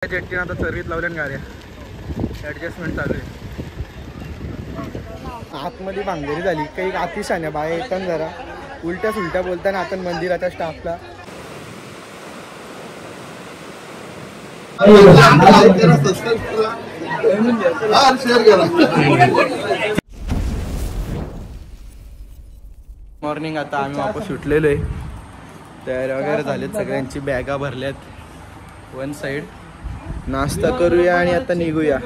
जेट्टीने आता सर्विस लावल्या गाड्या, ॲडजस्टमेंट चालू आहे. आतमध्ये भांगेरी झाली काही अतिशान्या बाहेर येताना जरा उलट्या सुलट्या बोलताना आता मंदिराच्या स्टाफला मॉर्निंग. आता आम्ही वापस सुटलेलो आहे, तयारी वगैरे झालेत, सगळ्यांची बॅगा भरल्यात वन साईड. नाश्ता करूया आणि आता निघूया.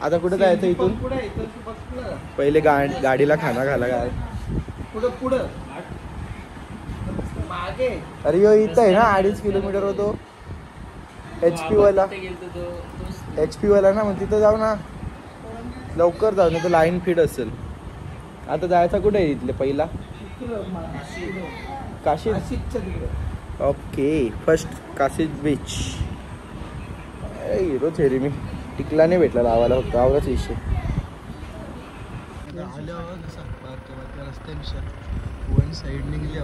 आता कुठं जायचं इथून? पहिले गाडीला खाना घाला काय अरे यो इथं आहे ना 2.5 किलोमीटर होतो HP वाला ना, मग तिथं जाऊ ना, लवकर जाऊ ना तर लाईन फिट असेल. आता जायचं कुठे आहे इथले? पहिला Kashi. Okay, first Kashi beach. हिरोच आहे रे मी, टिकला नाही भेटला लावायला, फक्त आवडच विषय. वन साईड निघली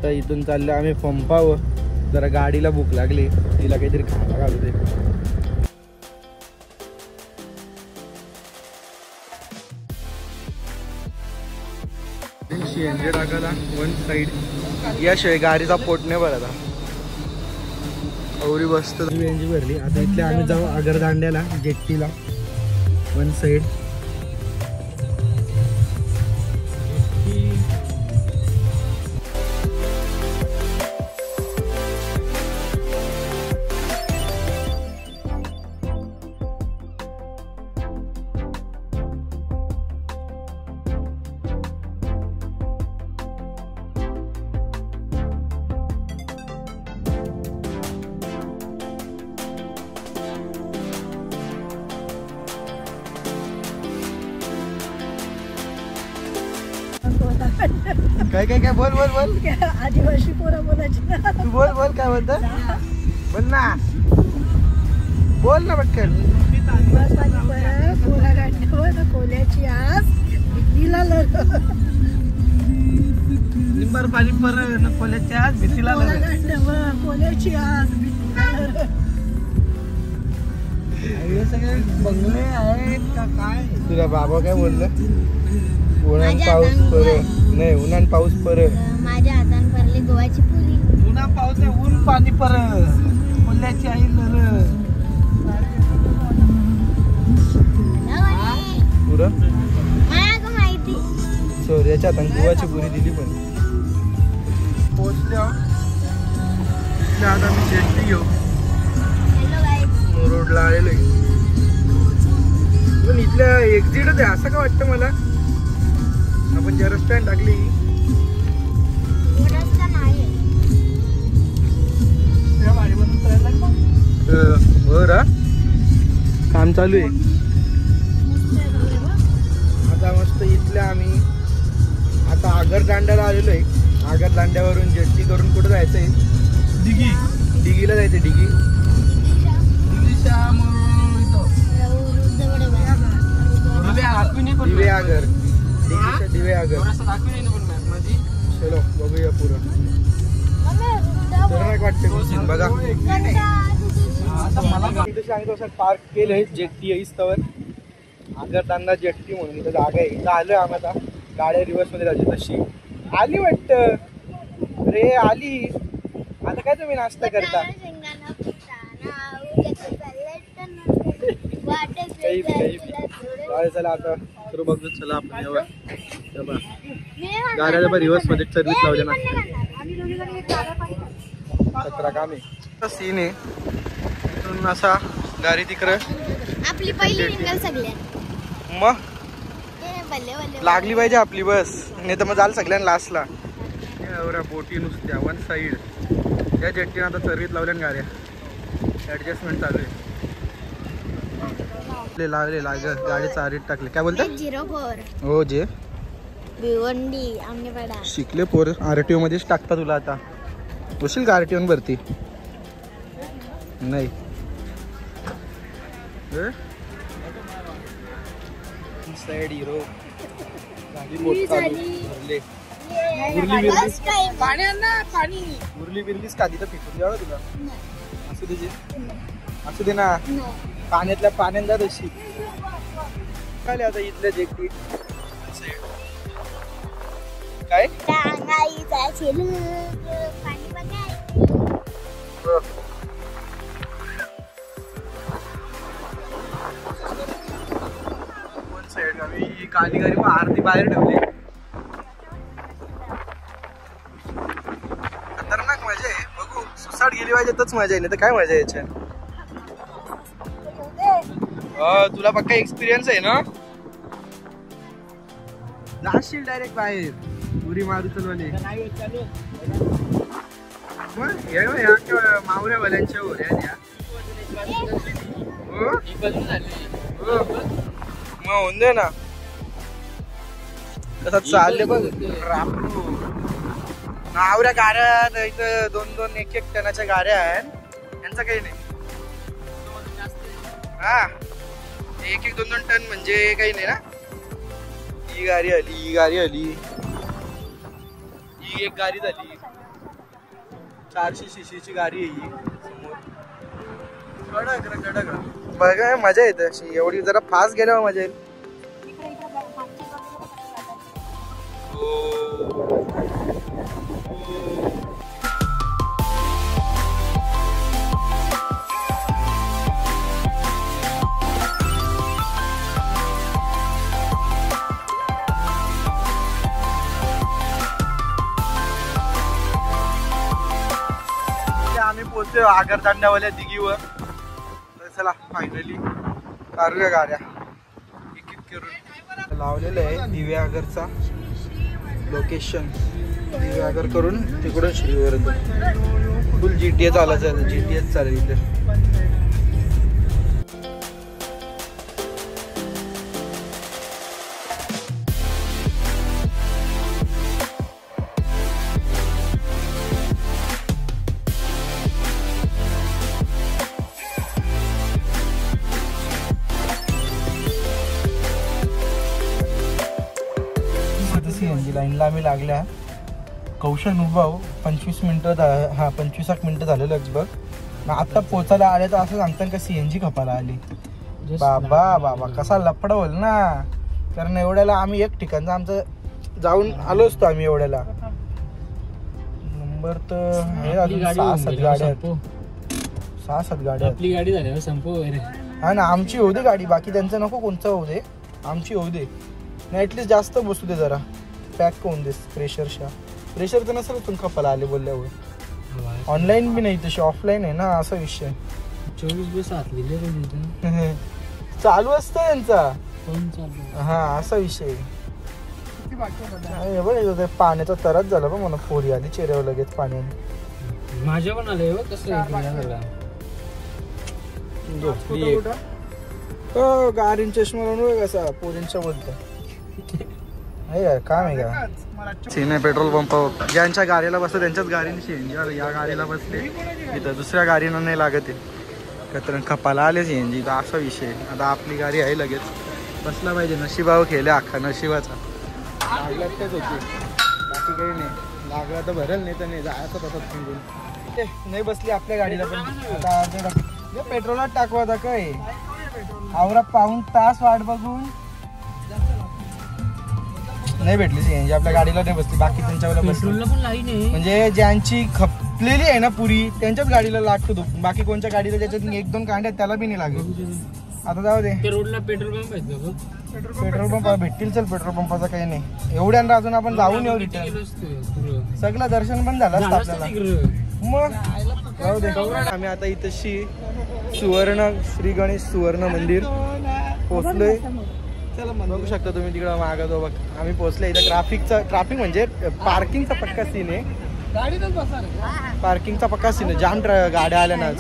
तर इथून चाललो आम्ही पंपावर. जरा गाडीला भूक लागली, तिला काहीतरी खायला घालू दे. CNG टाकायला वन साईड, याशिवाय गाडीचा पोट नाही भरला. औरी बसत CNG भरली. आता इथले आम्ही जाऊ आगरदांड्याला, जेट्टीला वन साईड. काय काय काय बोल बोल बोल. आदिवासी पोरं बोलायची ना. तू बोल बोल, काय बोलत? बोल ना, बोल ना पटकन. पोरा गाडीवर कोल्याची आस भीतीला निंबार पाणी पर कोल्याची आस भीतीला कोल्याची आस भीतीला. हे सगळे बंगले आहेत का काय? तुला बाबा काय बोललं? उन्हान पाऊस पर नाही, उन्हान पाऊस पर माझ्या हातान भरली गोवाची पुरी. उन्हा पाऊस आहे, ऊन पाणी पर कोल्याची आई नर पुरं मला माहिती. सोर्याच्या हातान गोवाची पुरी दिली. पण पोचल्या आता मी जेट्टी घेऊ हॅलो गाईज, रोडला आलेलो आहे. पण इथल्या एक्झिटच आहे असं का वाटतं मला. आपण ज्या रस्त्याने टाकली रस्ता नाही बरं, काम चालू आहे आता मस्त. इथल्या आम्ही आता आगरदांड्याला आलेलो आहे. आगरदांड्यावरून जेट्टी करून कुठं जायचं आहे? डिगीला जायचं. डिगी दिवे आगर, दिवे आगर. चलो बघूया पुरं. वाटते बघा. सांगतो पार्क केलंय जेट्टी इस्तवर, आगरदांडा जेट्टी म्हणून इथं जागा आहे. इथं आलोय आम्ही आता. गाड्या रिव्हर्स मध्ये जायची तशी आली वाटत रे. आली आता काय तुम्ही नाश्ता करता? चला आता सुरू बघू. चला आपण गाड्या रिव्हर्स मध्ये सर्विस लावल्या ना. सतरा काम आहे सीन आहे. इथून असा गाडी तिकडं आपली पहिली रिंगल सगळ्या मग लागली पाहिजे आपली बस, नाही तर मग जाल सगळ्यांना लास्टला. एवढ्या बोटी नुसत्या वन साईड. या जेट्टीने आता सर्विस लावल्या गाड्या, ॲडजस्टमेंट चालू आहे. लागले गाडी चारीत टाकले. काय बोलतात? 04 हो जे भिवंडी आमनेपाडा शिकले पोर. RTO मध्येच टाकता तुला आता. बसशील का RTO भरती? नाही साईड हिरो गाडी भरले. First time. उरली बिरलीच का तिथं फेकून द्यावं तुला असू दे ना No. पाण्यातल्या पाण्यात तशी काय आता इथल्या जेकटी काय टांगाईचा चिलूक, पाणी बघायचं. वन साइड आम्ही काली गाडी आरती बाहेर ठेवली खतरनाक मजा आहे बघू सुसाट गेली पाहिजे तच मजा आहे नाही तर काय मजा आहे याच्यात तुला पक्का एक्सपिरियन्स आहे ना जाशील डायरेक्ट बाहेर उरी मारू चलवाले मावऱ्या वाल्यांच्या होऱ्या द्या मग होऊन दे ना कसं चालले बघ रापरू मावऱ्या गाड्या इथं 2-2 1-1 टनाच्या गाड्या आहेत यांचं काही नाही हा 1-1 2-2 टन म्हणजे काही नाही ना ही गाडी आली ही एक गाडी झाली 400 cc गाडी आहे ही समोर कडक बघा मजा येते अशी एवढी जरा फास्ट गेल्यावर मजा येईल आम्ही पोहोचलो आगरतांड्यावाल्या दिघीवर तर चला फायनली काढूया गाड्या एक एक करून लावलेलं आहे दिव्या आगरचा लोकेशन दिव्या आगर करून तिकडून श्रीवर फुल GTS आला GTS चालेल इथे लाईनला आम्ही लागल्या कौशल उभाव 25 मिनिटं 25 मिनिटं झालं लगभग मग आता पोचायला आले तर असं सांगतात का CNG खपायला आली बाबा कसा लफडा होईल ना कारण एवढ्याला आम्ही एक ठिकाणचं आमचं जाऊन आलो असतो आम्ही एवढ्याला नंबर तर हे अजून 6-7 गाड्या आहेत 6-7 गाड्या आपली गाडी झाली संपू हा ना आमची होऊ दे गाडी बाकी त्यांचं नको कोणचं होऊ दे आमची होऊ दे नाही ऍटलीस्ट जास्त बसू दे जरा पॅक होऊन दे प्रेशर तर नसेल तुम खपायला आले बोलल्यावर ऑनलाईन बी नाही तशी ऑफलाईन आहे ना असा विषय 24 बस आत लिहिले चालू असतं त्यांचा फोन चालू हा असा विषय बघ पाण्याचा तरच झाला बघ मला फोडी आली चेहऱ्यावर लगेच पाण्याने माझ्या पण आले हो कसं गाडीन चष्मा लावून कसा पोरींच्या बोलतो काम आहे का सीने पेट्रोल पंप ज्यांच्या गाडीला बसतं त्यांच्याच गाडीने CNG या गाडीला बसले इथं दुसऱ्या गाडीनं नाही लागत आहे कारण खपाला आले CNG तर असा विषय आता आपली गाडी आहे लगेच बसला पाहिजे नशिबावर खेळले अख्खा नशिबाचा लागल्यात तेच होती बाकी काही नाही लागला तर भरेल नाही तर नाही जायचं तसंच निघून नाही बसली आपल्या गाडीला पण आता पेट्रोलात टाकू आता काय आवरा पाऊण तास वाट बघून नाही भेटली CNG आपल्या गाडीला नाही बसली बाकी त्यांच्यावर बसली म्हणजे ज्यांची खपलेली आहे ना पुरी त्यांच्याच गाडीला लागतो तो बाकी कोणत्या गाडीला ज्याच्यात 1-2 कांड्या त्याला बी नाही लागेल आता जाऊ दे रोडला पेट्रोल पंप आहेत पेट्रोल पंप भेटतील चल पेट्रोल पंपाचा काही नाही एवढ्यांना अजून आपण जाऊन येऊ रिटर्न सगळं दर्शन पण झालं असतं आपल्याला मग जाऊ दे आम्ही आता इथंशी श्री गणेश सुवर्ण मंदिर पोहोचलोय बघू शकता तुम्ही तिकडं मागं बघ आम्ही पोहोचले इथं ट्रॅफिक म्हणजे पार्किंगचा पक्का सीन आहे पार्किंगचा पक्का सीन आहे जाम गाड्या आल्या ना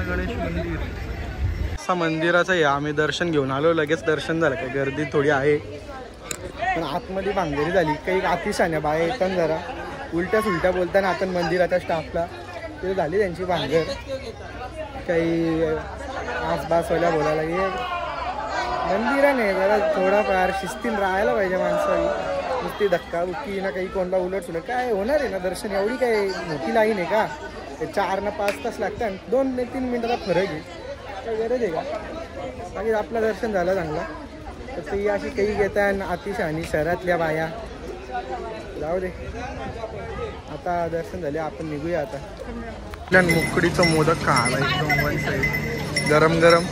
गणेश मंदिर असा मंदिराचं आहे आम्ही दर्शन घेऊन आलो लगेच दर्शन झालं काय गर्दी थोडी आहे पण आतमध्ये भांगेरी झाली काही अतिशाने बाहेर येतात जरा उलट्या बोलताना आता मंदिराच्या स्टाफला ते झाली त्यांची भांगर काही आसपासवाल्या बोलायला मंदिराने जरा थोडाफार शिस्तीन राहायला पाहिजे माणसावी. नुसती धक्काबुक्की ना काही कोणला उलट सुलट काय होणार आहे ना. दर्शन एवढी काय मोठी लाईन आहे का? 4 ना 5 तास लागतात. 2 ते 3 मिनिटाचा फरक आहे. काय गरज आहे का? बाकी आपलं दर्शन झालं चांगलं. तर ती अशी काही घेतात अतिशहाणी शहरातल्या बाया. जाऊ दे आता दर्शन झाले. आपण निघूया आता. आपल्या मुकडीचं मोदक खायला एकदम वन साईड गरम गरम.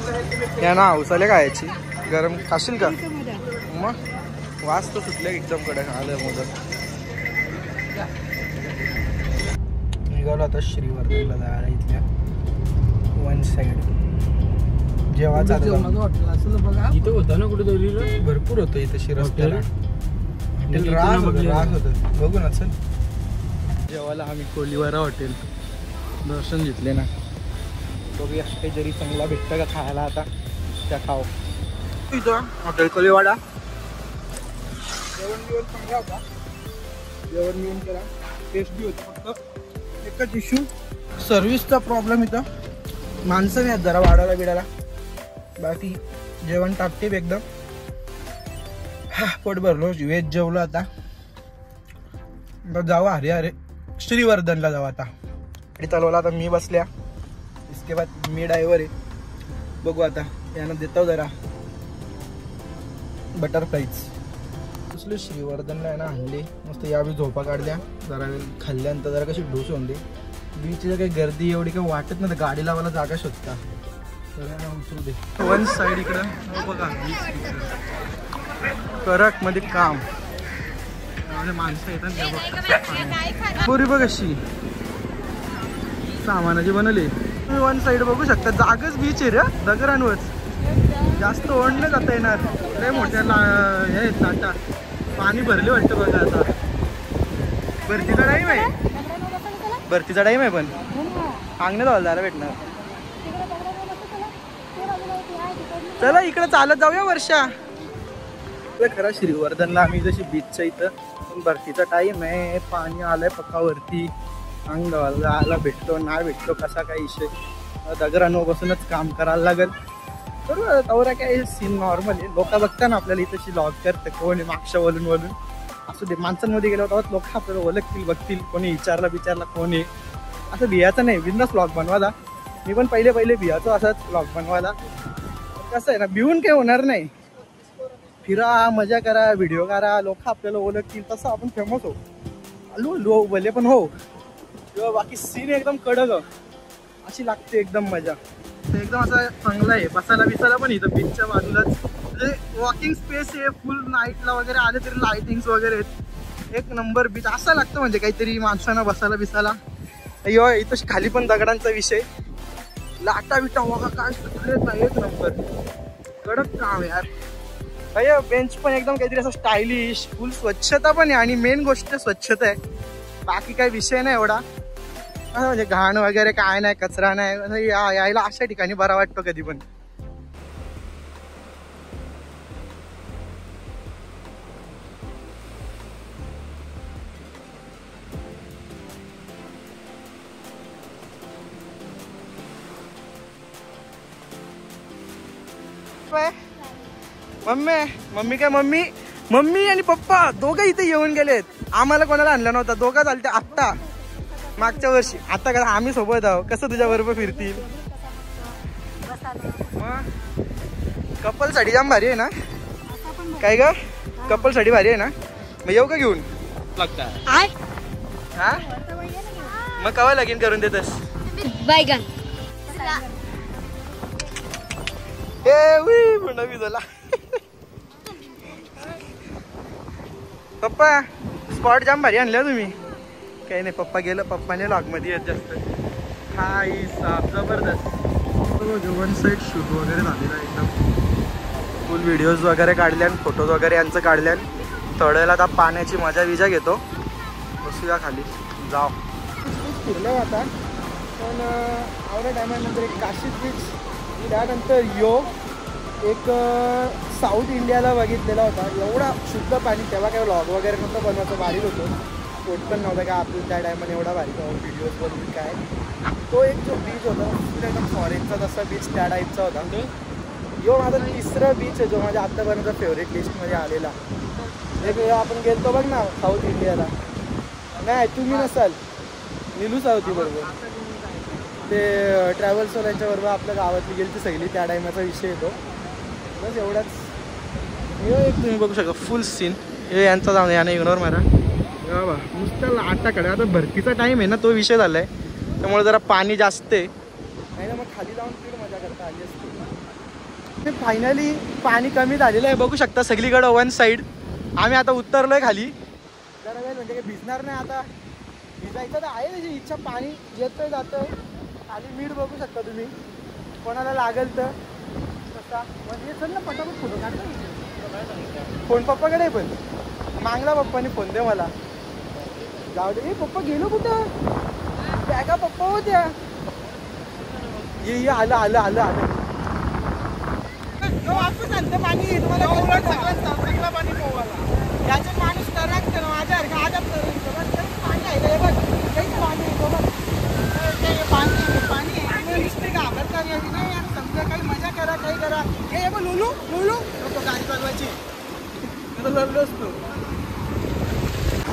या ना हौसाले खायची गरम. खाशील का? मग वास तर सुटले एकदम कडे खायला मोदक. निघालो आता श्रीवर्धनला जायला. इथल्या वन साईड जेवायचं हॉटेल असं बघा. इथं होतं ना कुठेतरी भरपूर होतं इथं शिरस्त्याला. राग होतं बघू ना. चल जेवायला आम्ही कोलीवारा हॉटेल दर्शन घेतले ना. बघूया काहीतरी चांगला भेटतं का खायला आता. त्या खाऊ इथं हॉटेल कोलीवाडा. जेवण चांगला होता. जेवण केला. टेस्ट बी होतं. फक्त एकच इश्यू सर्व्हिसचा प्रॉब्लेम. इथं माणसं नाही आहेत जरा वाढायला बिडायला. बाकी जेवण टापटीप एकदम. पोट भरलो. व्हेज जेवलो. आता जाऊ अरे श्रीवर्धनला जाऊ आता. गाडी चालवला आता मी बसल्या. इसके बाद मी ड्रायव्हर आहे. बघू आता यानं देतो जरा बटरफ्लाईज. कसले श्रीवर्धनला आहे ना आणले मस्त. यावेळी झोपा काढल्या जरा खाल्ल्यानंतर. जरा कशी ढूस होऊन बीचला काही गर्दी एवढी काही वाटत नाही. गाडी लावायला जागा शोधता. तर उचलू दे. वन साईड इकडं बघा करक मध्ये काम माणसं येतात. पुरी बघ अशी सामानाची बनवली. तुम्ही वन साईड बघू शकता. जागच बीच आहे रे दगडांवर. जास्त ओढलं जाता येणार. लय मोठ्या हे टाटा पाणी भरले वाटतं बघा. आता भरतीचा टाईम आहे. भरतीचा टाईम आहे पण अंगणे जायला भेटणार. चला इकडे चालत जाऊया वर्षा. खरं श्रीवर्धनला आम्ही जशी बीचच्या इथं पण भरतीचा टाईम आहे. पाणी आलंय पक्कावरती. अंग जायला भेटतो नाही भेटतो कसा काय विषय. दगडांवर बसूनच काम करायला लागेल. तर तवरा काय सीन नॉर्मल आहे. लोक बघता ना आपल्याला इथं लॉग करतं कोण आहे मागच्या वळून असू दे. माणसांमध्ये गेलो तेव्हा लोक आपल्याला ओळखतील बघतील. कोणी विचारला कोण आहे असं भियाचं नाही. बिंदास ब्लॉग बनवायला. मी पण पहिले भियाचो असाच ब्लॉग बनवायला. कसं आहे ना भिवून काही होणार नाही. फिरा मजा करा व्हिडिओ करा. लोक आपल्याला ओळखतील तसं आपण फेमस हो. लो भले पण हो. किंवा बाकी सीन एकदम कडक अशी लागते एकदम मजा. एकदम असं चांगलं आहे बसायला बिसायला पण. इथं बीचच्या बाजूलाच म्हणजे वॉकिंग स्पेस आहे. फुल नाईटला वगैरे आले तरी लाईटिंग्स वगैरे आहेत. एक नंबर बीच असं लागतं म्हणजे काहीतरी माणसांना बसायला बिसायला. इथं खाली पण दगडांचा विषय. लाटा बिटा वगैरे काय सुटले नाही. एक नंबर कडक काम यार. भैया बेंच पण एकदम काहीतरी असं स्टायलिश. फुल स्वच्छता पण आहे. आणि मेन गोष्ट स्वच्छता आहे. बाकी काही विषय नाही एवढा. म्हणजे घाण वगैरे काय नाही कचरा नाही. यायला अशा ठिकाणी बरा वाटतो कधी पण. मम्मी आणि पप्पा दोघं इथे येऊन गेलेत. आम्हाला कोणाला आणलं नव्हता. दोघं चालते आत्ता मागच्या वर्षी. आता का आम्ही सोबत आहो. कसं तुझ्या बरोबर फिरतील. कपल साठी जाम भारी आहे ना. काय ग कपल साठी भारी आहे ना. मग येऊ का घेऊन हा. मग कवा लगीन करून देतस. बैगन झाला. पप्पा स्पॉट जाम भारी आणल्या तुम्ही. काही नाही पप्पा गेलं. पप्पाने लॉग मध्ये येत जास्त. हा साफ जबरदस्त. वन साईड शूट वगैरे झालेला एकदम. फुल व्हिडिओज वगैरे काढल्यान फोटोज वगैरे यांचं काढल्यान. थोड्याला आता पाण्याची मजा विजा घेतो. बसूया खाली जाऊ. फिरलं आता पण आवड्या टायमानंतर एक काशीद बीच. त्यानंतर एक साऊथ इंडियाला बघितलेला होता. एवढा शुद्ध पाणी. तेव्हा काय व्लॉग वगैरे नव्हतं बनवायचं. भारीच होतं. पोट पण नव्हतं का आपलं त्या टायमाने एवढा भारी व्हिडिओज बनवून काय. तो एक जो बीच होता एकदम फॉरेनचा तसा बीच त्या टाईपचा होता. यो माझा तिसरा बीच आहे जो माझ्या आत्तापर्यंत फेवरेट लिस्टमध्ये आलेला. एक वेळा आपण गेलतो बघ ना साऊथ इंडियाला. नाही तुम्ही नसाल, निलूच होती बरोबर. ते ट्रॅव्हल्सवाल्यांच्या बरोबर आपल्या गावातली गेली ती सगळी, त्या टायमाचा विषय येतो बस एवढाच. एक तुम्ही बघू शकता फुल सीन. हे यांचा जाऊन याने इग्नोर मारा बाबा. नुसतं आटाकडे आता भरतीचा टाईम आहे ना, तो विषय झाला आहे. त्यामुळे जरा पाणी जास्त आहे, नाही ना मग खाली जाऊन फिर मजा करता आली असते. ते फायनली पाणी कमी झालेलं आहे बघू शकता सगळीकडं वन साईड. आम्ही आता उतरलोय खाली. जरा वेळ म्हणजे काही भिजणार नाही आता. भिजायचं तर आहे त्याची इच्छा. पाणी येतं जातं. खाली मीठ बघू शकता तुम्ही, कोणाला लागेल तर कसा म्हणजे चल ना पटापट फोटो काढतो. फोन पप्पाकडे पण मागला पप्पाने फोन दे मला. जाऊ दे पप्पा गेलो कुठं, बॅगा पप्पा होत्या. ये आलं आलं आलं आलं. पाणी तुम्हाला चांगला पाणी पोवाला याच्यात माणूस तरच माझ्या पाणी आहे बघ. पाणी पाणी पाणी नुसते घाबरतात नाही. समजा काही मजा करा काही करा. हे बघ लुलू लुलू नको गाडी चालवायची लढलो असतो.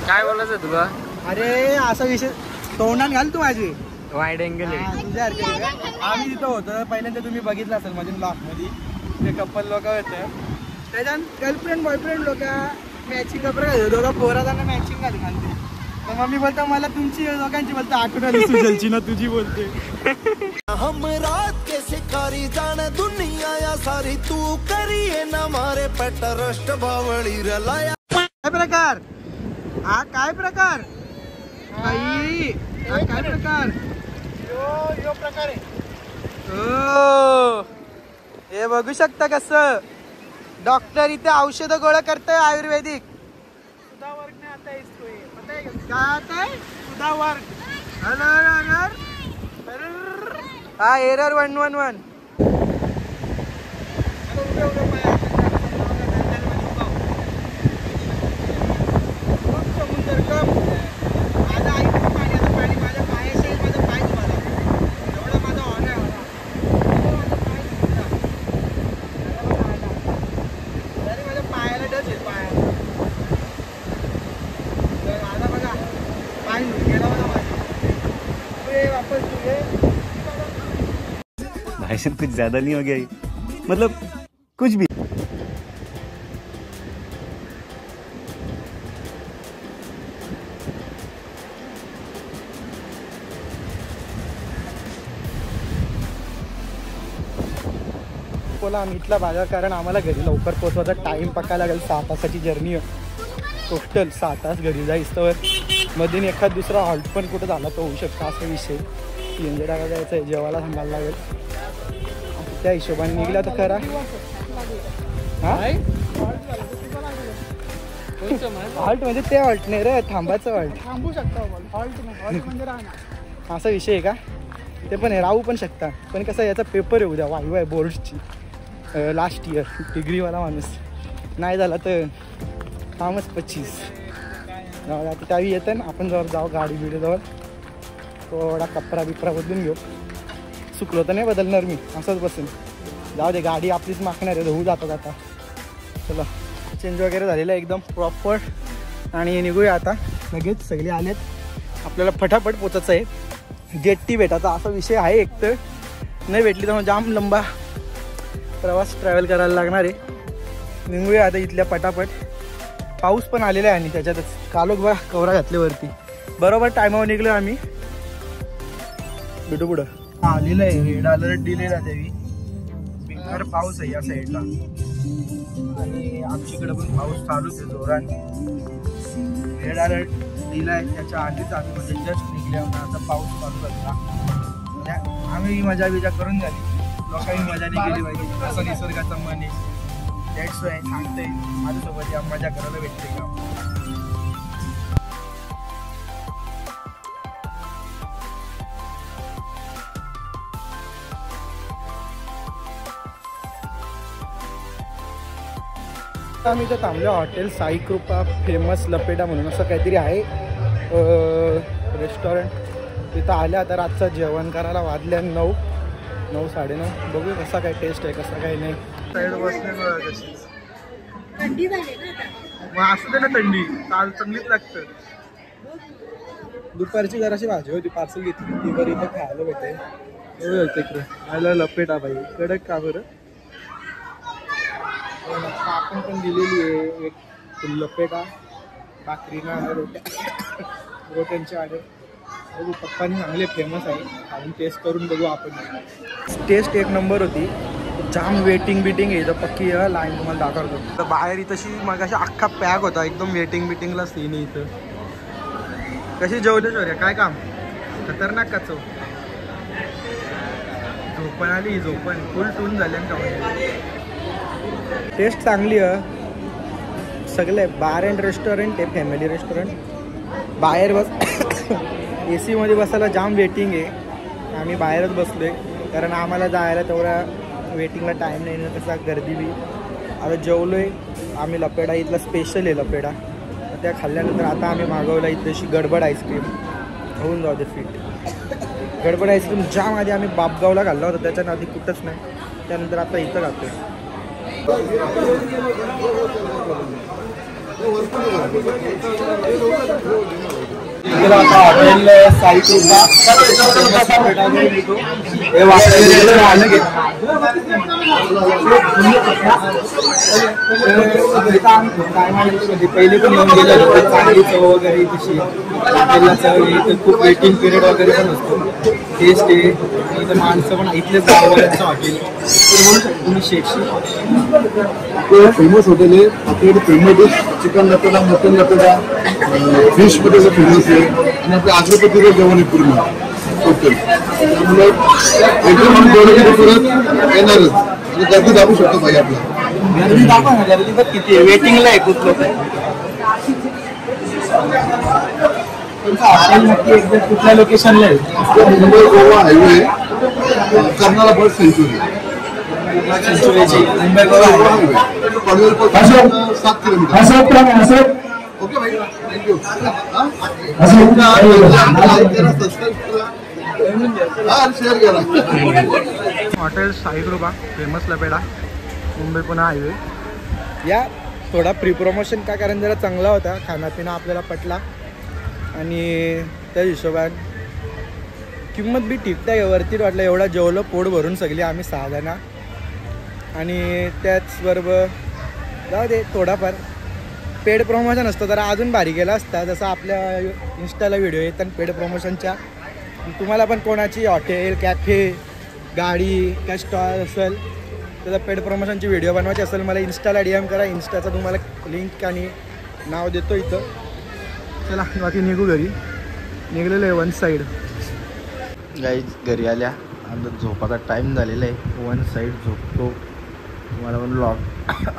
काय बोलायचं तुला? अरे असा विषय तोंडात घाल तू माझी वाईड अँगल आहे. आम्ही तिथं होतो पहिल्यांदा, तुम्ही बघितलं असेल माझ्या ब्लॉगमध्ये. ते कपल लोक होते, त्याच्यात गर्लफ्रेंड बॉयफ्रेंड लोक मॅचिंग कपडे घालते. दोघं पोरा त्यांना मॅचिंग घालून घालते. तर मम्मी बोलतो मला तुमची दोघांची बोलते आठवण आली सुजलची ना तुझी बोलते. हम रात के शिकारी जाने दुनिया या सारी तू करिए ना मारे पेट रष्ट भावळी रलाया. काय प्रकार हा, काय प्रकार बाई, हा काय प्रकार. यो प्रकार आहे. हे बघू शकता कसं डॉक्टर इथे औषध गोळा करतोय आयुर्वेदिक. सुधा वर्ग ने आता है इसको, ये पता है क्या आता है? सुधा वर्ग. हा एरर 111. भाषण कुछ ज्यादा नहीं हो गया ये? मतलब कुछ भी. आम्ही इथला बाजार, कारण आम्हाला घरी लवकर पोहोचवायचा टाइम पकायला लागेल. 6 तासाची जर्नी आहे टोटल. 6 तास घरी जाईस तर मधून एखाद दुसरा हॉल्ट पण कुठं झाला तो होऊ शकतो असा विषय. PNG टाका जायचं आहे, जेवायला थांबायला लागेल. त्या हिशोबाने निघला तर खरा. हॉल्ट म्हणजे ते हॉल्ट नाही रे, थांबायचं हॉल्ट. थांबू शकता हॉल्ट म्हणजे राहणार असा विषय आहे का. ते पण आहे, राहू पण शकता. पण कसं याचा पेपर आहे उद्या, वायू आहे बोर्डची. लास्ट इयर डिग्रीवाला माणूस नाही झाला तर कामच 25. आता त्यावेळी येतं ना आपण जवळ जाऊ गाडी बिडीजवळ, थोडा कपडा बिपरा बदलून घेऊ. चुकलो तर नाही बदलणार मी, असंच बसेन. जाऊ दे, गाडी आपलीच मागणार आहे, धुवू जातात आता. चला चेंज वगैरे झालेलं आहे एकदम प्रॉपर आणि निघूया आता लगेच. सगळे आलेत, आपल्याला फटाफट पोचायचं आहे. जेट्टी भेटायचा असा विषय आहे. एक तर नाही भेटली तर जाम लंबा प्रवास ट्रॅव्हल करायला लागणार आहे. निघूया आता इथल्या पटापट. पाऊस पण आलेला आहे आणि त्याच्यातच कालोख बा कवरा घातल्यावरती बरोबर टायमावर निघलो आम्ही. भेटू पुढं. आलेलं आहे रेड अलर्ट दिलेला त्यावेळी. बिगर पाऊस आहे या साईडला आणि आमच्याकडे पण पाऊस चालूच आहे जोरात. रेड अलर्ट दिलाय त्याच्या आधीच आम्ही म्हणजे जस्ट निघल्यावर आता पाऊस चालू झाला. आम्ही मजा बिजा करून झाली, लोकांनी मजा नाही केली पाहिजे असं निसर्गाचं मन आहे. दॅट्स वाय सांगतोय माझ्यासोबत या मजा करायला भेटते का. आम्ही इथं थांबलो हॉटेल साई कृपा फेमस लपेटा म्हणून असं काहीतरी आहे रेस्टॉरंट. तिथं आल्या आता रातचं जेवण करायला. वाजल्या 9, 9:30. बघू कसा काय टेस्ट आहे कसा काय नाही. साईड बसले बघा कशी. थंडी झाली ना आता. मग असू दे ना थंडी, काल चांगलीच लागतं. दुपारची जराशी भाजी होती, पार्सल घेतली ती बरी इथं खायला भेटे. तिकडे खायला लपेटा बाई कडक का बरं. आपण पण दिलेली आहे एक फुल लपेटा, भाकरीना रोट्यांचे आडे. बघू पप्पांनी चांगले फेमस आहे, खाऊन टेस्ट करून बघू आपण. टेस्ट एक नंबर होती. जाम वेटिंग बिटिंग आहे इथं पक्की लाईन तुम्हाला दाखवतो. तर बाहेर इथंशी मग अशा अख्खा पॅक होता एकदम वेटिंग बिटिंगला सीन आहे इथं. कशी जेवले शौर्या, काय काम खतरनाक का चव. झोपण आली, झोपण फुल टून झाले. टेस्ट चांगली आहे. सगळे बार अँड रेस्टॉरंट आहे, फॅमिली रेस्टॉरंट. बाहेर बस AC मध्ये बसायला जाम वेटिंग आहे. आम्ही बाहेरच बसलो आहे कारण आम्हाला जायला तेवढा वेटिंगला टाईम नाही ना, तसा गर्दी बी. आता जेवलो आहे आम्ही लपेडा, इथला स्पेशल आहे लपेडा. त्या खाल्ल्यानंतर आता आम्ही मागवला इथेशी गडबड आईस्क्रीम. होऊन जाऊ दे फिट. गडबड आईस्क्रीम जाम आधी आम्ही बापगावला खाल्ला होता, त्याच्या आधी कुठंच नाही. त्यानंतर आता इथं खातो. आता हॉटेल पहिले पण येऊन गेलं चांगली चव वगैरे तशी हॉटेलला चव. इथं खूप वेटिंग पिरियड वगैरे पण असतो. टेस्ट आहे इथं. माणसं पण इथलेच गाववाल्यांचं हॉटेल तुम्ही शेटशी फेमस हॉटेल आहे. आपल्याकडे फेमस डिश चिकन लपेटा, मटन लपेटा, फिश मध्ये फेमस आहे आणि आपल्या आग्रपतीचं जेवण आहे पूर्ण टोटल. त्यामुळे एकदम परत येणारच आणि गर्दी दाखवू शकतो भाई आपला. गर्दी दाखवा ना, गर्दी बघ किती आहे. वेटिंगला आहे खूप लोक. तुमचं हॉटेल नक्की एकदा कुठल्या लोकेशनला आहे? Mumbai Goa highway, Karnala bird sanctuary. Mumbai Goa highway 7 kilometre. Okay भाई, थँक्यू. शेअर करा. हॉटेल साईकृपा फेमस लपेडा, मुंबई पुणे हायवे. या थोडा प्री प्रमोशन का, कारण जरा चांगला होता खानापिना, आपल्याला पटला आणि त्या हिशोबाने किंमत बी ठीकठाक आहे. वरती वाटलं एवढा जेवलं पोट भरून सगळी आम्ही 6 जण. आणि त्याचबरोबर जाऊ दे थोडाफार पेड प्रमोशन असतं तर अजून भारी गेला असता. जसं आपल्या इंस्टाला व्हिडिओ येतात पेड प्रमोशनच्या. तुम्हाला पण कोणाची हॉटेल, कॅफे, गाडी काय स्टॉल असेल त्याचा पेड प्रमोशनची व्हिडिओ बनवायची असेल मला इंस्टाला DM करा. इंस्टाचा तुम्हाला लिंक आणि नाव देतो इथं. चला बाकी निघू घरी. निघलेलं आहे वन साईड. गाईज घरी आल्या आता झोपाचा टाईम झालेला आहे. वन साईड झोपतो. तुम्हाला पण व्लॉग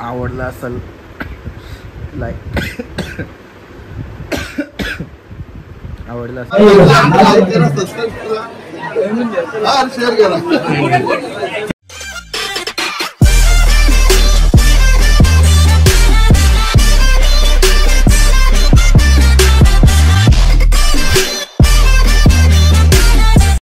आवडला असेल लाईक आवडला असेल शेअर करा.